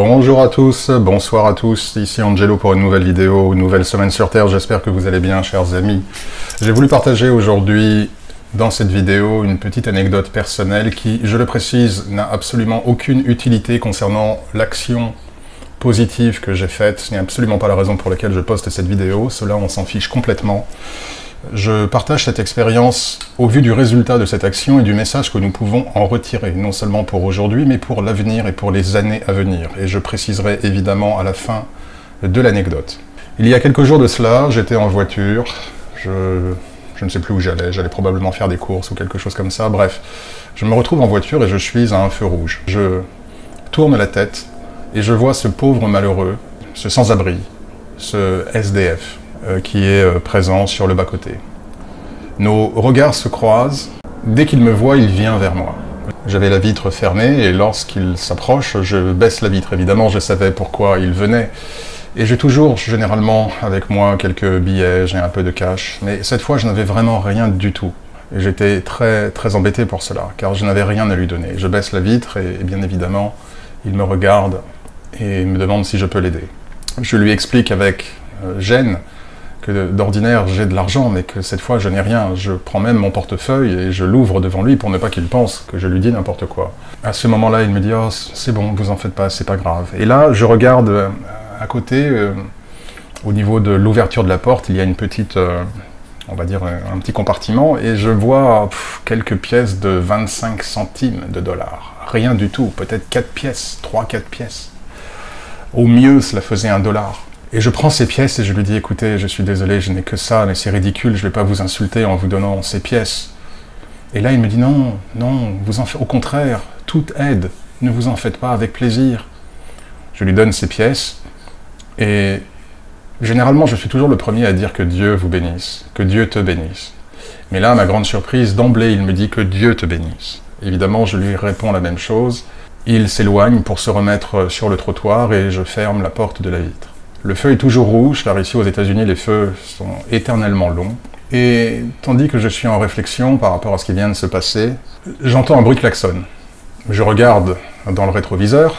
Bonjour à tous, bonsoir à tous, ici Angelo pour une nouvelle vidéo, une nouvelle semaine sur Terre, j'espère que vous allez bien chers amis. J'ai voulu partager aujourd'hui dans cette vidéo une petite anecdote personnelle qui, je le précise, n'a absolument aucune utilité concernant l'action positive que j'ai faite. Ce n'est absolument pas la raison pour laquelle je poste cette vidéo, cela on s'en fiche complètement. Je partage cette expérience au vu du résultat de cette action et du message que nous pouvons en retirer, non seulement pour aujourd'hui, mais pour l'avenir et pour les années à venir. Et je préciserai évidemment à la fin de l'anecdote. Il y a quelques jours de cela, j'étais en voiture, je ne sais plus où j'allais probablement faire des courses ou quelque chose comme ça, bref. Je me retrouve en voiture et je suis à un feu rouge. Je tourne la tête et je vois ce pauvre malheureux, ce sans-abri, ce SDF, qui est présent sur le bas-côté. Nos regards se croisent. Dès qu'il me voit, il vient vers moi. J'avais la vitre fermée et lorsqu'il s'approche, je baisse la vitre. Évidemment, je savais pourquoi il venait. Et j'ai toujours, généralement, avec moi quelques billets, j'ai un peu de cash. Mais cette fois, je n'avais vraiment rien du tout. Et j'étais très, très embêté pour cela, car je n'avais rien à lui donner. Je baisse la vitre et bien évidemment, il me regarde et me demande si je peux l'aider. Je lui explique avec gêne que d'ordinaire j'ai de l'argent, mais que cette fois je n'ai rien. Je prends même mon portefeuille et je l'ouvre devant lui pour ne pas qu'il pense que je lui dis n'importe quoi. À ce moment-là, il me dit « Oh, c'est bon, vous en faites pas, c'est pas grave ». Et là, je regarde à côté, au niveau de l'ouverture de la porte, il y a une petite, on va dire un petit compartiment, et je vois quelques pièces de 25 centimes de dollars. Rien du tout, peut-être 4 pièces, 3-4 pièces. Au mieux, cela faisait $1. Et je prends ces pièces et je lui dis « Écoutez, je suis désolé, je n'ai que ça, mais c'est ridicule, je ne vais pas vous insulter en vous donnant ces pièces. » Et là, il me dit « Non, non, au contraire, toute aide, ne vous en faites pas, avec plaisir. » Je lui donne ces pièces et généralement, je suis toujours le premier à dire que Dieu vous bénisse, que Dieu te bénisse. Mais là, à ma grande surprise, d'emblée, il me dit que Dieu te bénisse. Évidemment, je lui réponds la même chose. Il s'éloigne pour se remettre sur le trottoir et je ferme la porte de la vitre. Le feu est toujours rouge, car ici aux États-Unis les feux sont éternellement longs. Et tandis que je suis en réflexion par rapport à ce qui vient de se passer, j'entends un bruit klaxon. Je regarde dans le rétroviseur,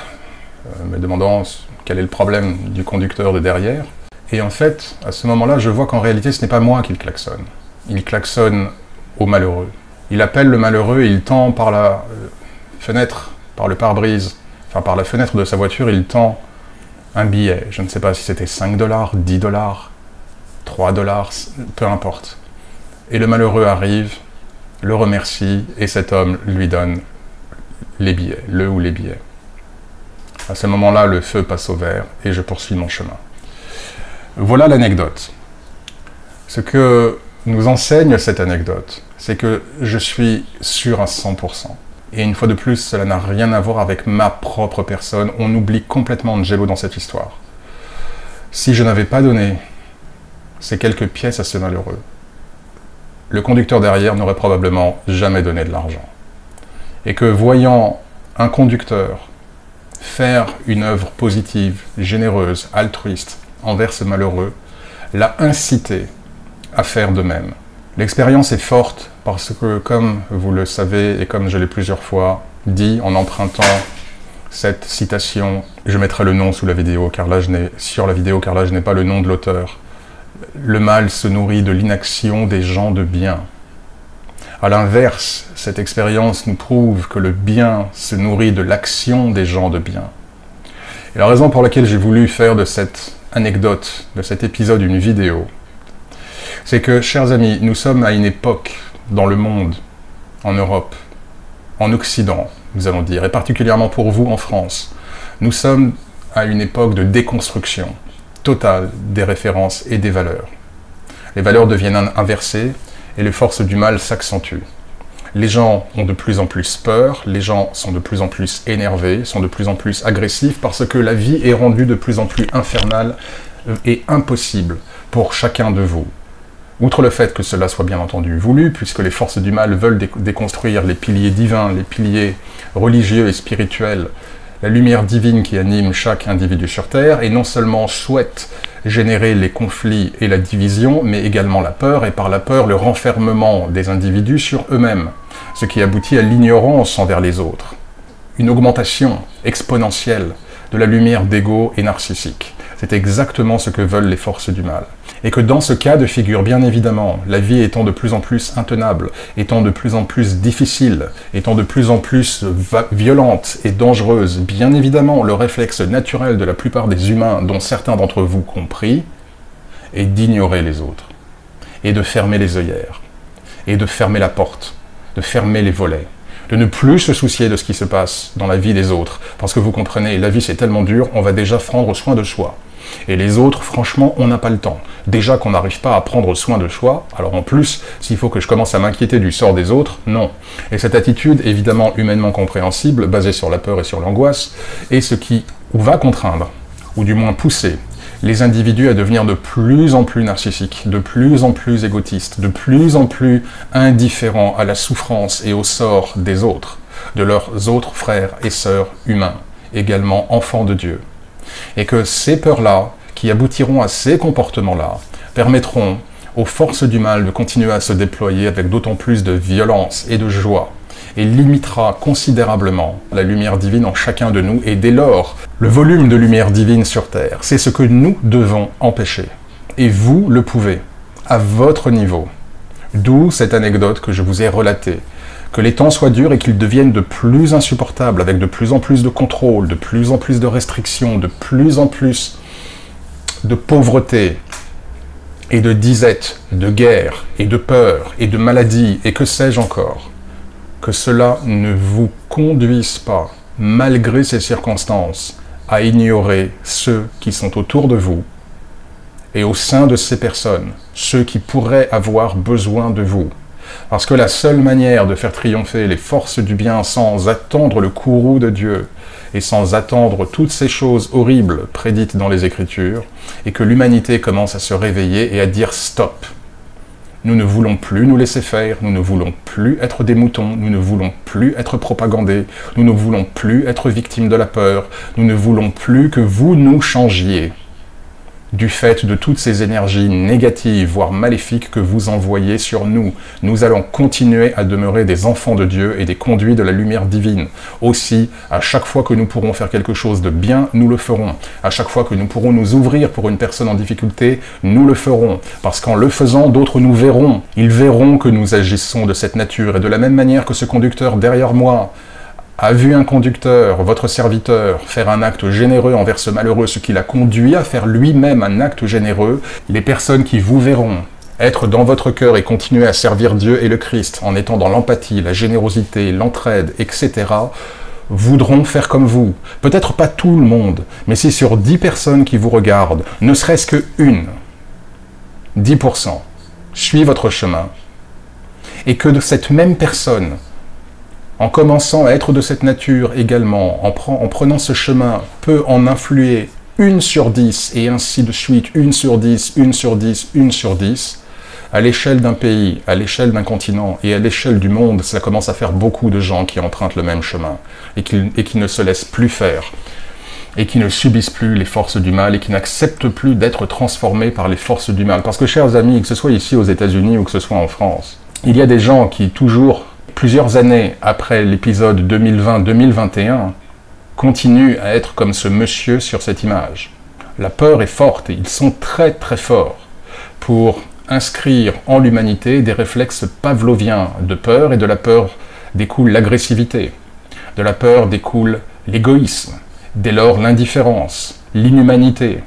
me demandant quel est le problème du conducteur de derrière. Et en fait, à ce moment-là, je vois qu'en réalité ce n'est pas moi qui le klaxonne. Il klaxonne au malheureux. Il appelle le malheureux et il tend par la fenêtre, par le pare-brise, enfin par la fenêtre de sa voiture, il tend un billet, je ne sais pas si c'était 5 $, 10 $, 3 $, peu importe. Et le malheureux arrive, le remercie, et cet homme lui donne les billets, le ou les billets. À ce moment-là, le feu passe au vert, et je poursuis mon chemin. Voilà l'anecdote. Ce que nous enseigne cette anecdote, c'est que je suis sûr à 100%. Et une fois de plus, cela n'a rien à voir avec ma propre personne. On oublie complètement Angelo dans cette histoire. Si je n'avais pas donné ces quelques pièces à ce malheureux, le conducteur derrière n'aurait probablement jamais donné de l'argent. Et que voyant un conducteur faire une œuvre positive, généreuse, altruiste envers ce malheureux, l'a incité à faire de même. L'expérience est forte parce que, comme vous le savez et comme je l'ai plusieurs fois dit en empruntant cette citation, je mettrai le nom sous la vidéo, car là je n'ai pas le nom de l'auteur. Le mal se nourrit de l'inaction des gens de bien. À l'inverse, cette expérience nous prouve que le bien se nourrit de l'action des gens de bien. Et la raison pour laquelle j'ai voulu faire de cette anecdote, de cet épisode, une vidéo, c'est que, chers amis, nous sommes à une époque dans le monde, en Europe, en Occident, nous allons dire, et particulièrement pour vous en France, nous sommes à une époque de déconstruction totale des références et des valeurs. Les valeurs deviennent inversées et les forces du mal s'accentuent. Les gens ont de plus en plus peur, les gens sont de plus en plus énervés, sont de plus en plus agressifs parce que la vie est rendue de plus en plus infernale et impossible pour chacun de vous. Outre le fait que cela soit bien entendu voulu, puisque les forces du mal veulent déconstruire les piliers divins, les piliers religieux et spirituels, la lumière divine qui anime chaque individu sur Terre, et non seulement souhaitent générer les conflits et la division, mais également la peur, et par la peur, le renfermement des individus sur eux-mêmes, ce qui aboutit à l'ignorance envers les autres. Une augmentation exponentielle de la lumière d'ego et narcissique. C'est exactement ce que veulent les forces du mal. Et que dans ce cas de figure, bien évidemment, la vie étant de plus en plus intenable, étant de plus en plus difficile, étant de plus en plus violente et dangereuse, bien évidemment, le réflexe naturel de la plupart des humains, dont certains d'entre vous compris, est d'ignorer les autres, et de fermer les œillères, et de fermer la porte, de fermer les volets, de ne plus se soucier de ce qui se passe dans la vie des autres, parce que vous comprenez, la vie c'est tellement dur, on va déjà prendre soin de soi. Et les autres, franchement, on n'a pas le temps. Déjà qu'on n'arrive pas à prendre soin de soi, alors en plus, s'il faut que je commence à m'inquiéter du sort des autres, non. Et cette attitude, évidemment humainement compréhensible, basée sur la peur et sur l'angoisse, est ce qui va contraindre, ou du moins pousser, les individus à devenir de plus en plus narcissiques, de plus en plus égotistes, de plus en plus indifférents à la souffrance et au sort des autres, de leurs autres frères et sœurs humains, également enfants de Dieu. Et que ces peurs-là, qui aboutiront à ces comportements-là, permettront aux forces du mal de continuer à se déployer avec d'autant plus de violence et de joie, et limitera considérablement la lumière divine en chacun de nous, et dès lors, le volume de lumière divine sur Terre, c'est ce que nous devons empêcher. Et vous le pouvez, à votre niveau. D'où cette anecdote que je vous ai relatée. Que les temps soient durs et qu'ils deviennent de plus insupportables, avec de plus en plus de contrôle, de plus en plus de restrictions, de plus en plus de pauvreté, et de disette, de guerre, et de peur, et de maladie, et que sais-je encore. Que cela ne vous conduise pas, malgré ces circonstances, à ignorer ceux qui sont autour de vous, et au sein de ces personnes, ceux qui pourraient avoir besoin de vous. Parce que la seule manière de faire triompher les forces du bien sans attendre le courroux de Dieu et sans attendre toutes ces choses horribles prédites dans les Écritures, est que l'humanité commence à se réveiller et à dire stop. Nous ne voulons plus nous laisser faire, nous ne voulons plus être des moutons, nous ne voulons plus être propagandés, nous ne voulons plus être victimes de la peur, nous ne voulons plus que vous nous changiez. Du fait de toutes ces énergies négatives, voire maléfiques que vous envoyez sur nous. Nous allons continuer à demeurer des enfants de Dieu et des conduits de la lumière divine. Aussi, à chaque fois que nous pourrons faire quelque chose de bien, nous le ferons. À chaque fois que nous pourrons nous ouvrir pour une personne en difficulté, nous le ferons. Parce qu'en le faisant, d'autres nous verront. Ils verront que nous agissons de cette nature. Et de la même manière que ce conducteur derrière moi a vu un conducteur, votre serviteur, faire un acte généreux envers ce malheureux, ce qui l'a conduit à faire lui-même un acte généreux, les personnes qui vous verront être dans votre cœur et continuer à servir Dieu et le Christ, en étant dans l'empathie, la générosité, l'entraide, etc., voudront faire comme vous. Peut-être pas tout le monde, mais si sur 10 personnes qui vous regardent, ne serait-ce que une, 10%, suit votre chemin, et que de cette même personne, en commençant à être de cette nature également, en prenant ce chemin, peut en influer 1 sur 10, et ainsi de suite, 1 sur 10, 1 sur 10, 1 sur 10, à l'échelle d'un pays, à l'échelle d'un continent, et à l'échelle du monde, ça commence à faire beaucoup de gens qui empruntent le même chemin, et qui ne se laissent plus faire, et qui ne subissent plus les forces du mal, et qui n'acceptent plus d'être transformés par les forces du mal. Parce que, chers amis, que ce soit ici aux États-Unis ou que ce soit en France, il y a des gens qui, toujours, plusieurs années après l'épisode 2020-2021, continuent à être comme ce monsieur sur cette image. La peur est forte et ils sont très très forts pour inscrire en l'humanité des réflexes pavloviens de peur, et de la peur découle l'agressivité, de la peur découle l'égoïsme, dès lors l'indifférence, l'inhumanité.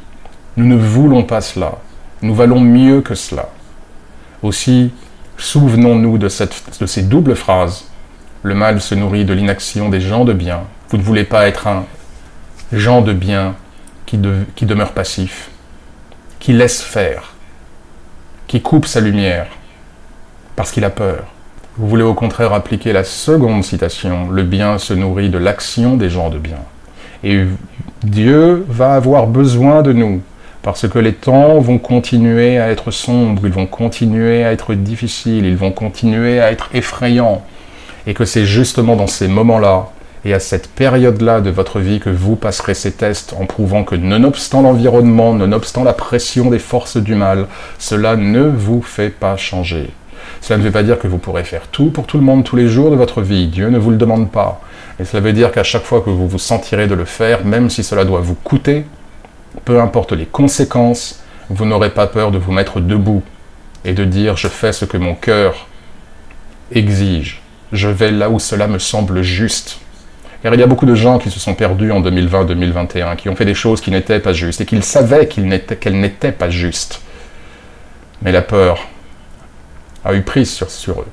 Nous ne voulons pas cela, nous valons mieux que cela. Aussi, souvenons-nous de ces doubles phrases. Le mal se nourrit de l'inaction des gens de bien. Vous ne voulez pas être un gens de bien qui demeure passif, qui laisse faire, qui coupe sa lumière parce qu'il a peur. Vous voulez au contraire appliquer la seconde citation. Le bien se nourrit de l'action des gens de bien. Et Dieu va avoir besoin de nous. Parce que les temps vont continuer à être sombres, ils vont continuer à être difficiles, ils vont continuer à être effrayants. Et que c'est justement dans ces moments-là, et à cette période-là de votre vie, que vous passerez ces tests en prouvant que, nonobstant l'environnement, nonobstant la pression des forces du mal, cela ne vous fait pas changer. Cela ne veut pas dire que vous pourrez faire tout pour tout le monde tous les jours de votre vie. Dieu ne vous le demande pas. Et cela veut dire qu'à chaque fois que vous vous sentirez de le faire, même si cela doit vous coûter, peu importe les conséquences, vous n'aurez pas peur de vous mettre debout et de dire « je fais ce que mon cœur exige, je vais là où cela me semble juste ». Car il y a beaucoup de gens qui se sont perdus en 2020-2021, qui ont fait des choses qui n'étaient pas justes, et qu'ils savaient qu'elles n'étaient pas justes. Mais la peur a eu prise sur eux.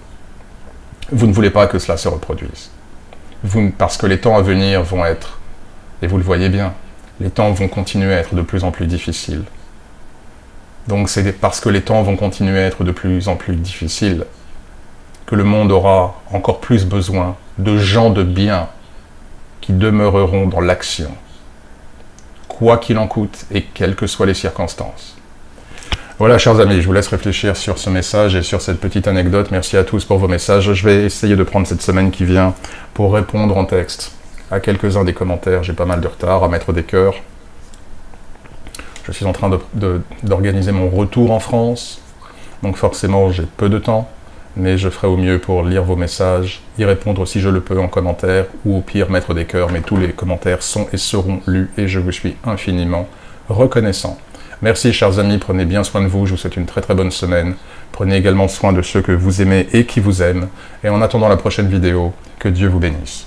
Vous ne voulez pas que cela se reproduise. Parce que les temps à venir vont être, et vous le voyez bien, les temps vont continuer à être de plus en plus difficiles. Donc c'est parce que les temps vont continuer à être de plus en plus difficiles que le monde aura encore plus besoin de gens de bien qui demeureront dans l'action, quoi qu'il en coûte et quelles que soient les circonstances. Voilà, chers amis, je vous laisse réfléchir sur ce message et sur cette petite anecdote. Merci à tous pour vos messages. Je vais essayer de prendre cette semaine qui vient pour répondre en texte à quelques-uns des commentaires. J'ai pas mal de retard à mettre des cœurs. Je suis en train d'organiser mon retour en France, donc forcément j'ai peu de temps, mais je ferai au mieux pour lire vos messages, y répondre si je le peux en commentaire, ou au pire mettre des cœurs, mais tous les commentaires sont et seront lus, et je vous suis infiniment reconnaissant. Merci chers amis, prenez bien soin de vous, je vous souhaite une très très bonne semaine. Prenez également soin de ceux que vous aimez et qui vous aiment, et en attendant la prochaine vidéo, que Dieu vous bénisse.